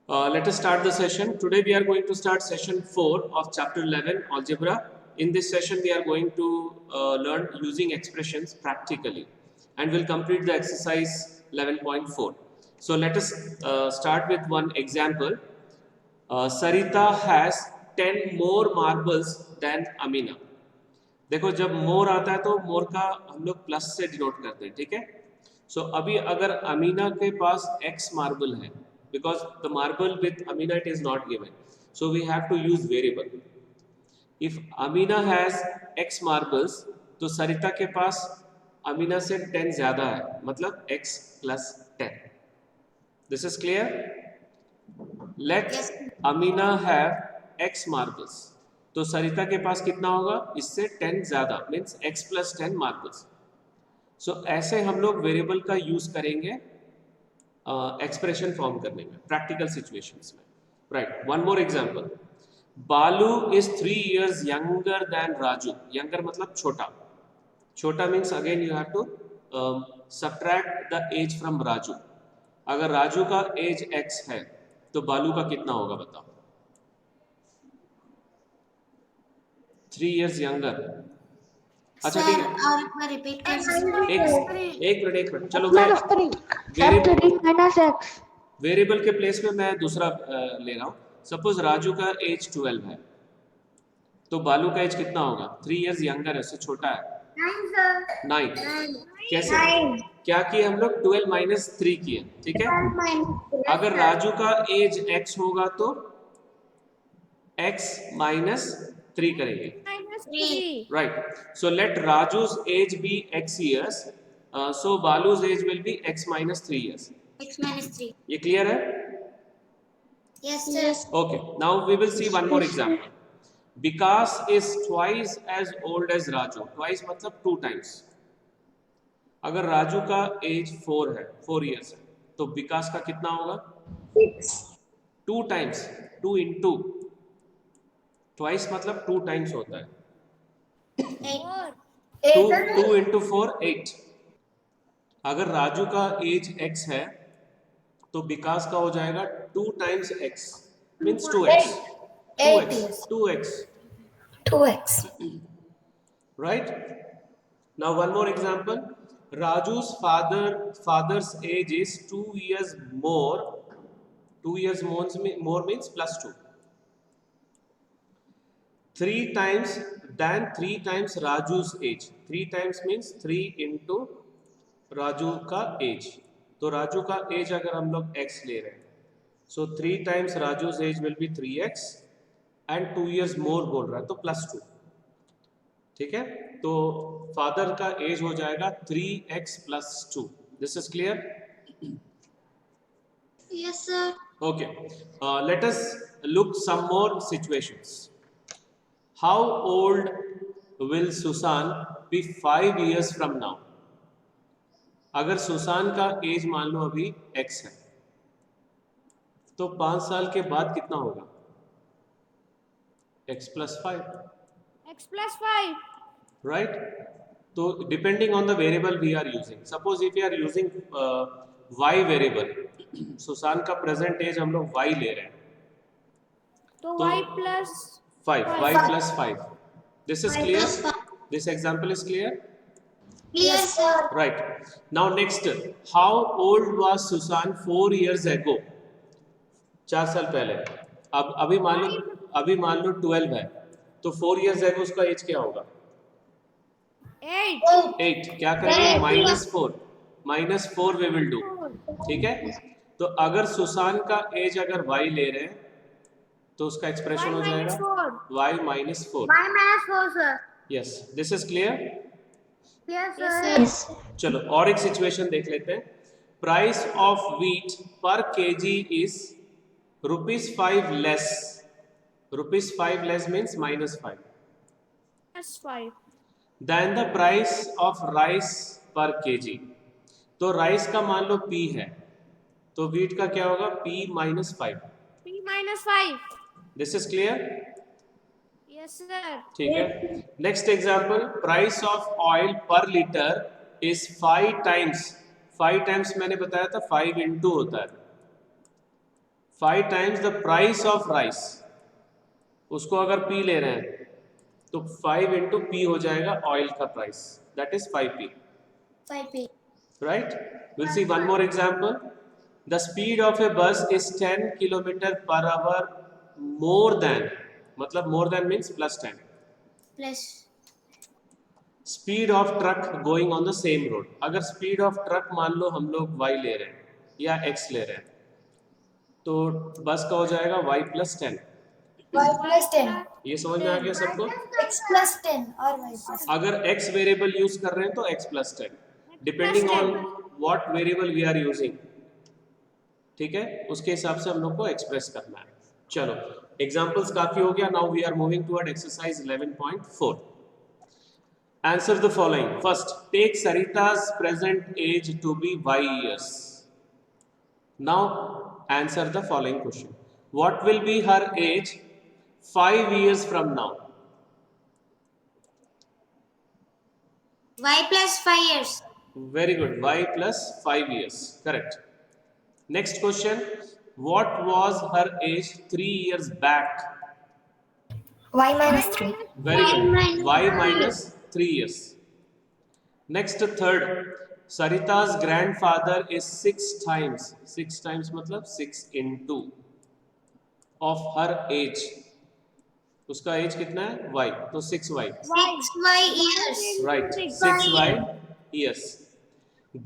Let us start the session. Today we are going to start session 4 of chapter 11 algebra. In this session we are going to learn using expressions practically and we'll complete the exercise 11.4. So let us start with one example. Sarita has 10 more marbles than Amina. देखो जब मोर आता है तो मोर का हम लोग plus से denote करते हैं, ठीक है. सो अभी अगर अमीना के पास x मार्बल है, because the marble with Amina it is not given, so we have to use variable. If Amina has x marbles तो सरिता के पास अमीना से 10 ज्यादा है, मतलब x plus 10. This is clear. Let Amina have x marbles, तो सरिता के पास कितना होगा, इससे 10 ज्यादा, means x plus 10 marbles. So ऐसे हम लोग वेरिएबल का यूज करेंगे एक्सप्रेशन फॉर्म करने में, प्रैक्टिकल सिचुएशंस में. Right, one more example. Balu is 3 years younger than Raju. Younger मतलब छोटा. छोटा means again you have to subtract the age from Raju. अगर राजू का एज x है तो बालू का कितना होगा बताओ. 3 years यंगर. अच्छा ठीक है, और एक बार रिपीट कर सकते एक मिनट चलो मैं वेरिएबल के प्लेस में मैं दूसरा ले रहा हूँ. सपोज राजू का एज 12 है तो बालू का एज कितना होगा. 3 years यंगर है, उससे छोटा है 9. कैसे क्या किए हम लोग, 12 माइनस 3 किए, ठीक है. अगर राजू का एज x होगा तो x माइनस 3 करेंगे. Right. So let Raju's age be x years. So Balu's age will be x minus 3 years. x minus 3. ये clear है? Yes sir. Okay. Now we will see one more example. Vikas is twice as old as Raju. Twice मतलब 2 times. अगर राजू का as 4 है, 4 years है, तो विकास का कितना होगा 6. 2 times, 2 into. Twice मतलब 2 times होता है. 2 into 4 8. अगर राजू का एज x है तो विकास का हो जाएगा 2 times x, means 2x. 2x. Right? Now one more example. Raju's father's age is 2 years more. 2 years more means plus 2. 3 times than 3 times Raju's age. 3 times means 3 into Raju का as. तो राजू का as अगर हम लोग x ले रहे हैं, so 3 times Raju's age will be 3x and 2 years more बोल रहा है तो प्लस 2. ठीक है, तो फादर का एज हो जाएगा 3x plus 2. This is clear. Yes sir. Okay, let us look some more situations. How old will Susan be 5 years from now? अगर सुसान का एज मान लो अभी x है तो 5 साल के बाद कितना होगा, x plus 5. x plus 5. Right? तो depending on the variable we are using. Suppose if you are using y variable, Susan का प्रेजेंट एज हम लोग y ले रहे हैं तो तो y plus 5. y plus 5. This is clear. This example is clear. Yes sir. Right. Now next, how old was Susan 4 years ago? 4 साल पहले. अब अभी मान लो 12 है तो 4 years ago उसका एज क्या होगा 8. क्या करेंगे, माइनस 4 वी विल डू. ठीक है, तो अगर सुसान का एज अगर y ले रहे हैं तो उसका एक्सप्रेशन हो जाएगा y minus 4. Y minus 4 sir. Yes, this is clear. Yes sir. चलो और एक सिचुएशन देख लेते हैं. Price of wheat per KG is ₹5 less. ₹5 less means -5 plus 5. Then the price of rice per KG. तो राइस का मान लो P है तो व्हीट का क्या होगा P minus 5. p minus 5. This is clear. Yes sir. ठीक है. Next example. Price of oil पर लीटर इज 5 टाइम्स. 5 टाइम्स मैंने बताया था 5 into होता है. 5 times the price of rice, उसको अगर P ले रहे हैं तो 5 into P हो जाएगा ऑयल का price, that is 5P. 5P. Right? We'll see one more example. The speed of a bus is 10 km per hour more than, मतलब more than means plus 10. Plus. Speed of truck going on the same road. अगर speed of truck मान लो हम लोग y ले रहे हैं या x ले रहे हैं, तो बस का हो जाएगा y plus 10. Y plus 10. ये समझ में आ गया सबको? X plus 10 और Y plus 10. अगर x वेरिएबल यूज कर रहे हैं तो x plus 10, depending on what variable we are using. ठीक है, उसके हिसाब से हम लोग को एक्सप्रेस करना है. चलो, एग्जांपल्स काफी हो गया. Now we are moving toward exercise 11.4. Answer the following. First, take सरिता's present age to be y years. Now answer the following question. What will be her age 5 years from now? Y plus 5 years. Very good. Y plus 5 years. Correct. Next question. What was her age 3 years back? Y minus 3. Very good. minus Y minus 3 years. Next, third. Sarita's grandfather is 6 times. 6 times मतलब 6 into of her age. उसका as कितना है? Y. तो 6y. 6Y years. Right. 6y years.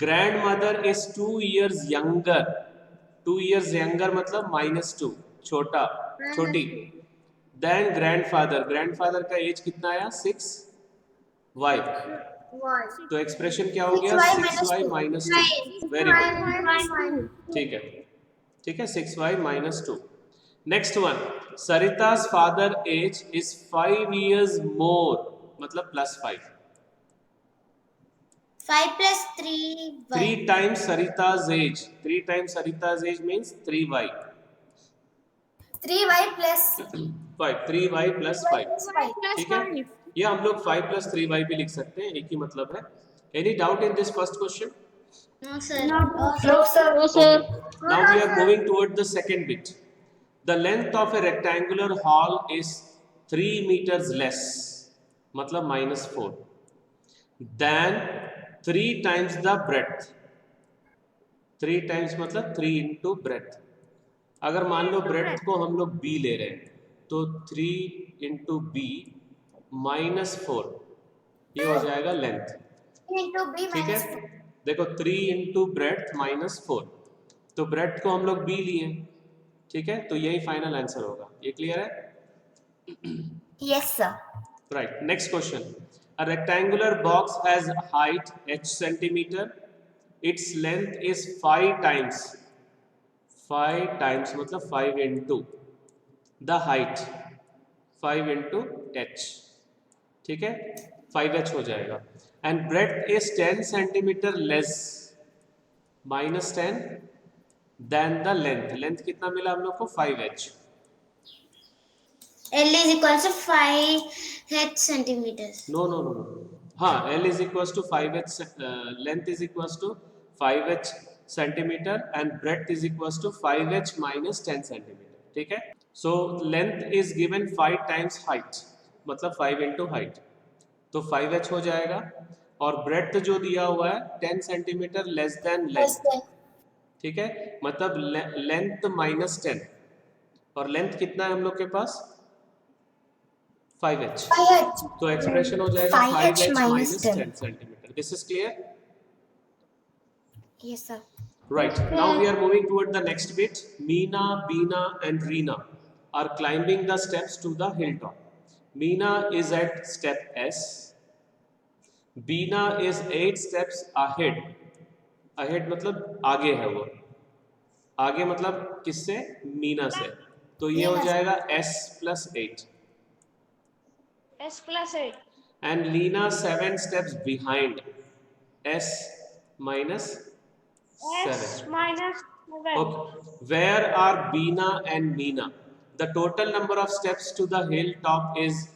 Grandmother is 2 years younger. 2 years younger मतलब -2, छोटा, छोटी. Then grandfather. Grandfather का as कितना आया? 6y. Y. तो एक्सप्रेशन क्या हो गया? 6y minus 2. Very good. ठीक है, ठीक है. 6y minus 2. Next one. Sarita's father age is 5 years more, मतलब +5. 5 plus 3Y. 3 times Sarita's age. 3 times Sarita's age means 3y. 3Y plus 5. 3y plus 5. Y plus ठीक है, 5. ये हम लोग 5 plus 3y भी लिख सकते हैं, एक ही मतलब है. Any doubt in this first question? No sir. No sir. Okay. Now we are moving toward the second bit. The length of a rectangular hall is 3 meters less, मतलब -4, than 3 times the breadth. 3 times मतलब 3 into breadth. अगर मान लो breadth को हम लोग b ले रहे हैं, तो 3 into b -4, ये हो जाएगा लेंथ. Into B ठीक minus है, देखो 3 into breadth -4, तो breadth को हम लोग b लिए. ठीक है, तो यही फाइनल आंसर होगा. ये क्लियर है? 2. Yes sir. Right. Next question. A rectangular box has height h centimeter. Its length is 5 times. 5 times मतलब 5 into the height. 5 into h. ठीक है, 5h हो जाएगा. And breadth is 10 centimeter less, -10 than the length. Length कितना मिला हम लोग को? 5h. L is equal to 5h centimeters. No. हाँ, L is equals to 5h. Length is equals to 5h centimeter and breadth is equals to 5h minus 10 centimeter. ठीक है? So length is given 5 times height, मतलब 5 into height. तो 5h हो जाएगा. और breadth जो दिया हुआ है 10 centimeter less than length. ठीक है, मतलब लेंथ -10 और लेंथ कितना है हम लोग के पास? 5h. तो एक्सप्रेशन हो जाएगा 5h minus 10 centimeter. This is clear? Yes sir. Right. Now we are moving toward the next bit. Meena, Beena and Reena are climbing the steps to the hilltop. Meena is at step S. Beena is 8 steps ahead. Ahead मतलब आगे है वो. आगे मतलब किससे? मीना से. तो ये हो जाएगा S plus 8. S plus 8. And Leena 7 steps behind. S minus 7. S minus 7. Okay. Where are Beena and Meena? The total number of steps to the hilltop is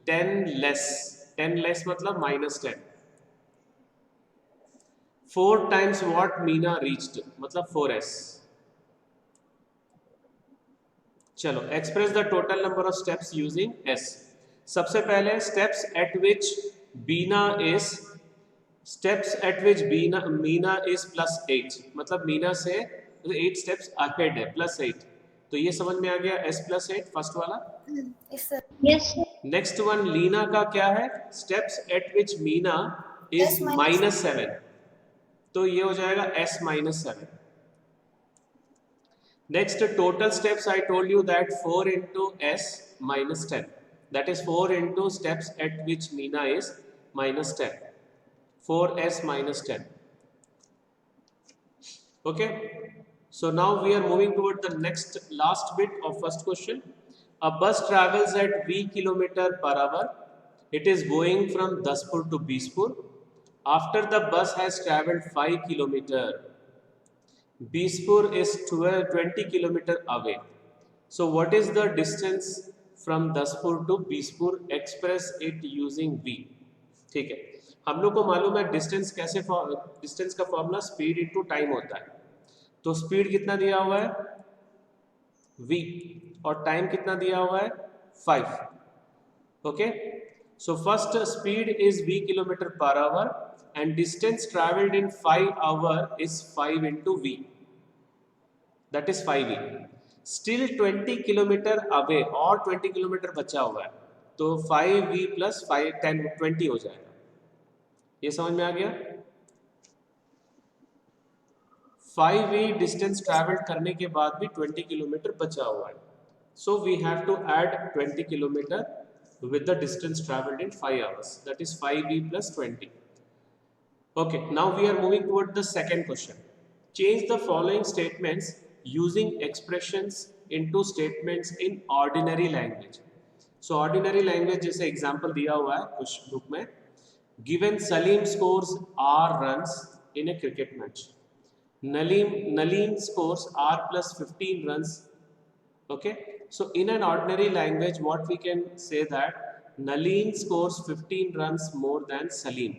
10 less. 10 less मतलब -10. 4 times what Meena reached मतलब 4s. चलो express the total number of steps using S. सबसे पहले स्टेप्स at which Beena is Meena is +8, मतलब मीना से 8 steps ahead है, +8. तो ये समझ में आ गया, s +8 फर्स्ट वाला. Yes, sir. Next one Leena का क्या है, steps at which Meena is S minus -7, तो ये हो जाएगा s -7. Next, total steps I told you that 4 into s minus 10. That is 4 into steps at which Meena is -10. 4s minus 10. Okay. So now we are moving toward the next last bit of first question. A bus travels at v km/h. It is going from Daspur to Bispur. After the bus has traveled 5 km, Bispur is 20 km away. So what is the distance from Daspur to Bispur? Express it using V. ठीक है, हम लोग को मालूम है distance कैसे, distance का formula speed into time होता है. तो स्पीड कितना दिया हुआ है v, और टाइम कितना दिया हुआ है 5. Okay, so first speed is v km/h and distance traveled in 5 hours is 5 into v, that is 5v. Still 20 kilometre away, और 20 किलोमीटर बचा हुआ है, तो 5v plus 5 10 20 हो जाएगा. ये समझ में आ गया. 5v डिस्टेंस ट्रैवल्ड करने के बाद भी 20 किलोमीटर बचा हुआ है, so we have to add 20 kilometer with the distance traveled in 5 hours, that is 5v plus 20. Okay, now we are moving toward the second question. Change the following statements using expressions into statements in ordinary language. So ordinary language जैसे example दिया हुआ है कुछ book में. Given Salim scores R runs in a cricket match. Naleen scores R plus 15 runs. Okay, so in an ordinary language what we can say that Naleen scores 15 runs more than Salim.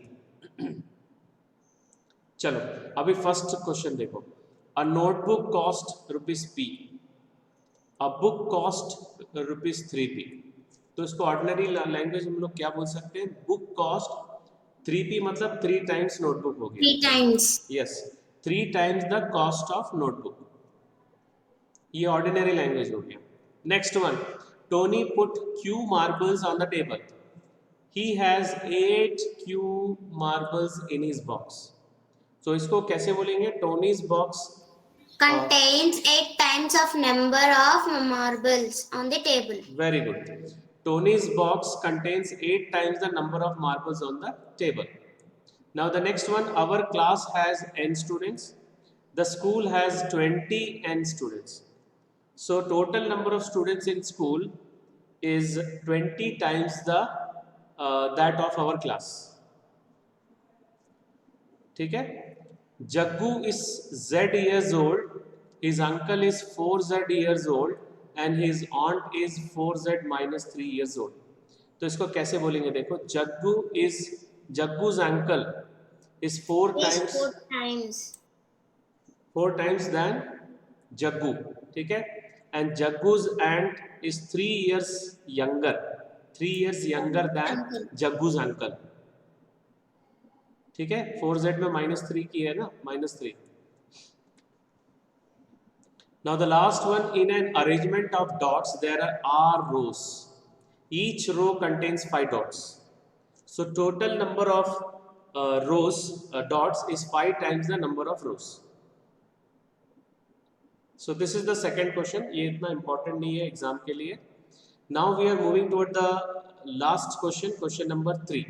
चलो अभी first question देखो. A notebook cost ₹P, a book cost ₹3P. तो इसको ordinary language हम लोग क्या बोल सकते हैं, बुक कॉस्ट 3P मतलब 3 टाइम्स नोटबुक हो गया. 3 times. Yes, 3 times the cost of notebook. ये ऑर्डिनरी लैंग्वेज हो गया. Next one, Tony put Q marbles on the table. He has 8 Q marbles in his box. तो इसको कैसे बोलेंगे, टोनीज box Contains 8 times of number of marbles on the table. very good. Tony's box contains 8 times the number of marbles on the table. Now the next one, our class has n students, the school has 20 n students. So total number of students in school is 20 times the that of our class. ठीक है. Jaggu is Z years old, his uncle is 4Z years old and his aunt is 4Z minus 3 years old. तो इसको कैसे बोलेंगे, देखो Jaggu's uncle is 4 times than Jaggu, ठीक है. And Jaggu's aunt is 3 years younger than Jaggu's uncle. ठीक है, 4z में -3 की है ना, -3. Now the last one, in an arrangement of dots there are rows. Each row contains 5 dots. So total number of dots is 5 times the number of rows. So this is the second question. ये इतना important नहीं है exam के लिए. Now we are moving toward the last question, question number 3.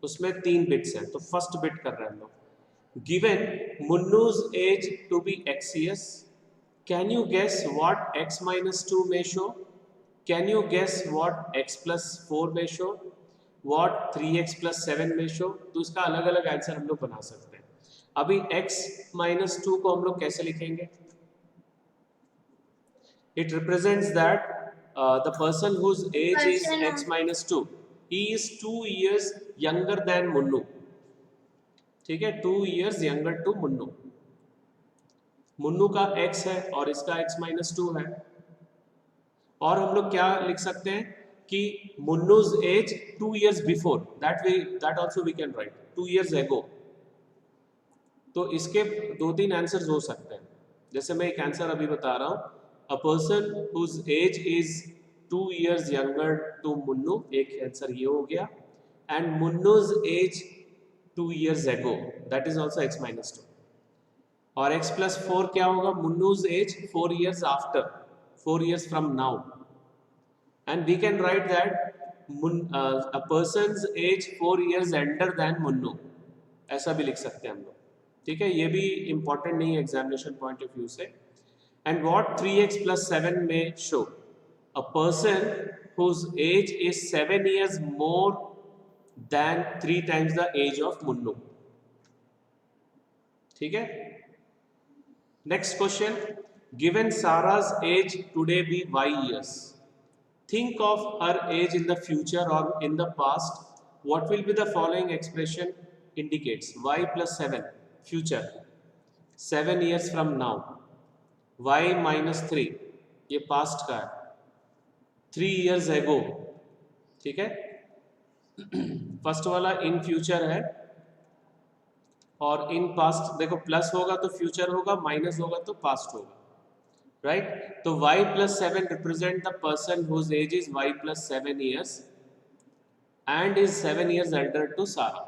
उसमें 3 bits हैं, तो first bit कर रहे हैं हम लोग. गिवन मुन्नूज age to be x years, can you guess what x -2 may show, can you guess what x + 4 may show, what 3x + 7 may show. तो इसका अलग अलग आंसर हम लोग बना सकते हैं. अभी x -2 को हम लोग कैसे लिखेंगे, it represents that the person whose age is x -2, he is 2 years younger than Munnu. ठीक है, 2 years younger to Munnu. Munnu का x है और इसका x -2 है. और हम लोग क्या लिख सकते हैं कि Munnu's age 2 years before, that also we can write 2 years एगो। तो इसके 2-3 आंसर्स हो सकते हैं। जैसे मैं एक आंसर अभी बता रहा हूँ, a person whose age is 2 years younger to Munnu, एक आंसर ये हो गया। And Munnu's age 2 years ago, that is also x minus 2। और x plus 4 क्या होगा, Munnu's age 4 years after, 4 years from now। And we can write that a person's age 4 years elder than Munnu, ऐसा भी लिख सकते हैं हम लोग। ठीक है, ये भी इंपॉर्टेंट नहीं है एग्जामिनेशन पॉइंट ऑफ व्यू से। एंड व्हाट 3x plus 7 में show, a person whose age is 7 years more than 3 times the age of Munnu. ठीक है, next question, given Sara's age today be y years, think of her age in the future or in the past, what will be the following expression indicates? Y plus 7 future, 7 years from now, y minus 3 ये past का है, 3 years ago। ठीक है, first वाला in future है और in past, देखो plus होगा तो फ्यूचर होगा, माइनस होगा तो पास्ट होगा, right? तो y plus 7 represent the person whose age is y plus 7 years and is 7 years elder to Sarah,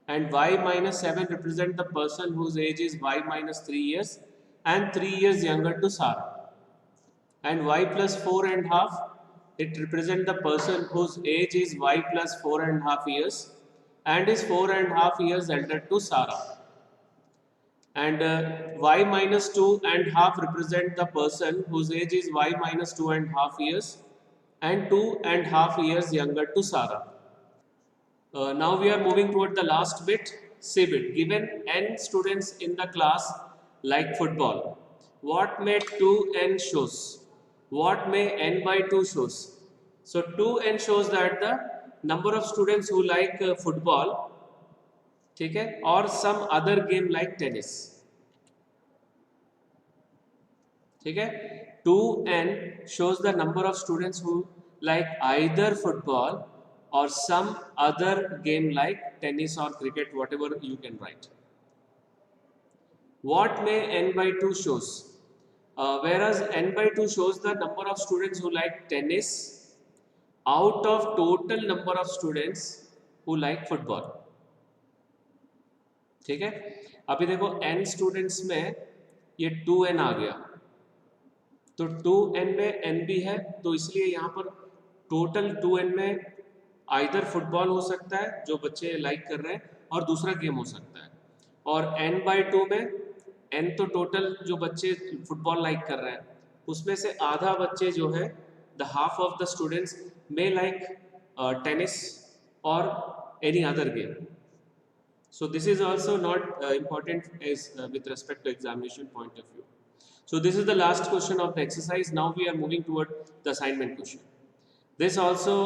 and y minus 7 represent the person whose age is y minus 3 years and 3 years younger to Sarah, and y plus 4 and half, it represent the person whose age is y plus 4 and half years and is 4 and half years elder to Sarah, and y minus 2 and half represent the person whose age is y minus 2 and half years and 2 and half years younger to Sarah. Now we are moving toward the last bit, C bit. Given n students in the class like football, what may 2n shows? What may n by 2 shows? So 2n shows that the number of students who like football, ठीक है, और some other game like tennis. ठीक है, 2n shows the number of students who like either football or some other game like tennis or cricket, whatever you can write. What may n by 2 shows? Whereas n by 2 shows the number of students who like tennis out of total number of students who like football। ठीक है, अभी देखो n students में ये 2n आ गया, तो 2n में n भी है, तो इसलिए यहाँ पर टोटल 2n में आइदर फुटबॉल हो सकता है जो बच्चे लाइक कर रहे हैं और दूसरा गेम हो सकता है, और n by 2 में n तो टोटल जो बच्चे फुटबॉल लाइक कर रहे हैं उसमें से आधा बच्चे जो है, the half of the students may like tennis और any other game. So this is also not important as with respect to examination point of view. So this is the last question of the exercise. Now we are moving toward the assignment question. This also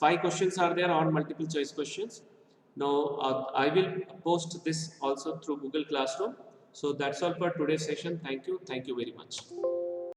5 questions are there on multiple choice questions. Now I will post this also through Google Classroom. So that's all for today's session. Thank you very much.